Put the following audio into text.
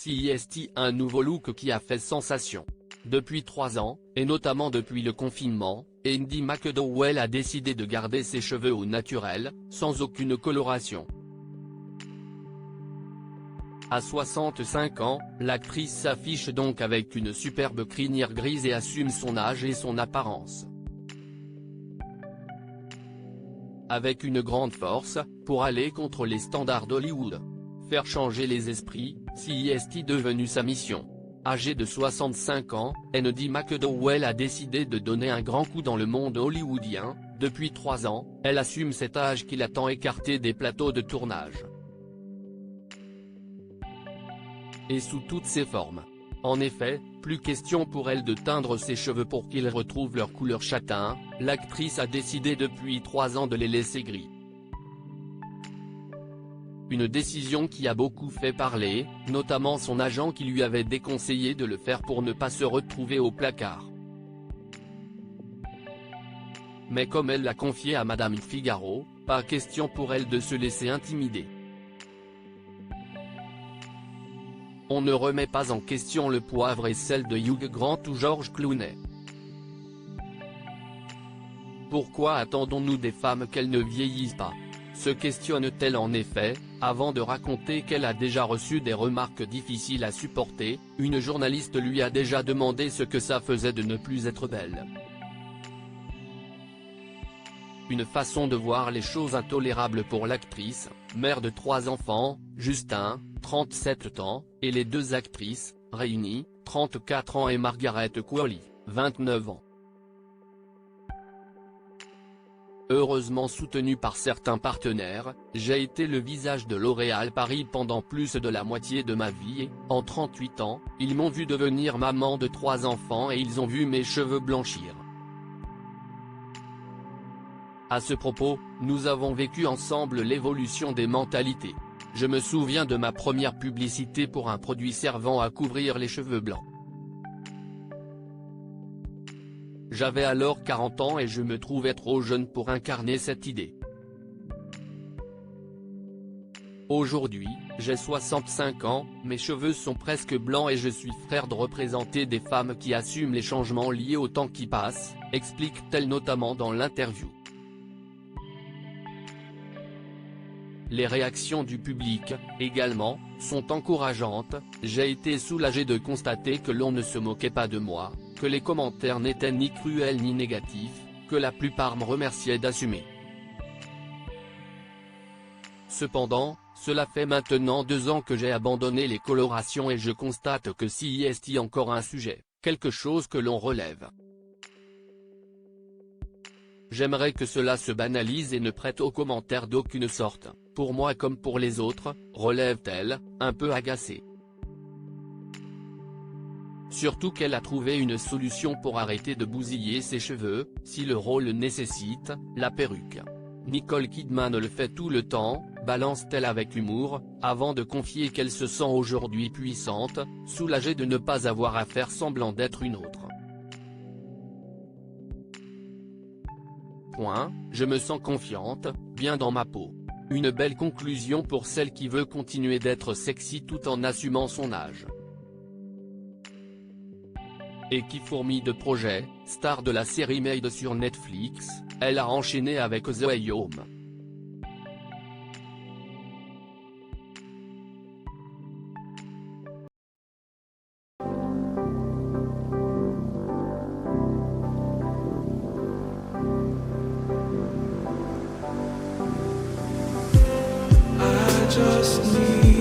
CEST a un nouveau look qui a fait sensation. Depuis 3 ans, et notamment depuis le confinement, Andie McDowell a décidé de garder ses cheveux au naturel, sans aucune coloration. À 65 ans, l'actrice s'affiche donc avec une superbe crinière grise et assume son âge et son apparence. Avec une grande force, pour aller contre les standards d'Hollywood. Faire changer les esprits, CEST devenue sa mission. Âgée de 65 ans, Andie McDowell a décidé de donner un grand coup dans le monde hollywoodien. Depuis 3 ans, elle assume cet âge qui l'a tant écarté des plateaux de tournage. Et sous toutes ses formes. En effet, plus question pour elle de teindre ses cheveux pour qu'ils retrouvent leur couleur châtain, l'actrice a décidé depuis 3 ans de les laisser gris. Une décision qui a beaucoup fait parler, notamment son agent qui lui avait déconseillé de le faire pour ne pas se retrouver au placard. Mais comme elle l'a confié à Madame Figaro, pas question pour elle de se laisser intimider. On ne remet pas en question le poivre et sel de Hugh Grant ou George Clooney. Pourquoi attendons-nous des femmes qu'elles ne vieillissent pas ? Se questionne-t-elle en effet, avant de raconter qu'elle a déjà reçu des remarques difficiles à supporter. Une journaliste lui a déjà demandé ce que ça faisait de ne plus être belle. Une façon de voir les choses intolérable pour l'actrice, mère de 3 enfants, Justin, 37 ans, et les 2 actrices, réunies, 34 ans et Margaret Qualley, 29 ans. Heureusement soutenue par certains partenaires, j'ai été le visage de L'Oréal Paris pendant plus de la moitié de ma vie et, en 38 ans, ils m'ont vu devenir maman de 3 enfants et ils ont vu mes cheveux blanchir. À ce propos, nous avons vécu ensemble l'évolution des mentalités. Je me souviens de ma première publicité pour un produit servant à couvrir les cheveux blancs. J'avais alors 40 ans et je me trouvais trop jeune pour incarner cette idée. Aujourd'hui, j'ai 65 ans, mes cheveux sont presque blancs et je suis fier de représenter des femmes qui assument les changements liés au temps qui passe, explique-t-elle notamment dans l'interview. Les réactions du public, également, sont encourageantes. J'ai été soulagé de constater que l'on ne se moquait pas de moi, que les commentaires n'étaient ni cruels ni négatifs, que la plupart me remerciaient d'assumer. Cependant, cela fait maintenant 2 ans que j'ai abandonné les colorations et je constate que CEST encore un sujet, quelque chose que l'on relève. J'aimerais que cela se banalise et ne prête aux commentaires d'aucune sorte, pour moi comme pour les autres, relève-t-elle, un peu agacée. Surtout qu'elle a trouvé une solution pour arrêter de bousiller ses cheveux, si le rôle le nécessite, la perruque. Nicole Kidman le fait tout le temps, balance-t-elle avec humour, avant de confier qu'elle se sent aujourd'hui puissante, soulagée de ne pas avoir à faire semblant d'être une autre. Je me sens confiante, bien dans ma peau. Une belle conclusion pour celle qui veut continuer d'être sexy tout en assumant son âge. Et qui fourmille de projets, star de la série Made sur Netflix, elle a enchaîné avec The Home. Just need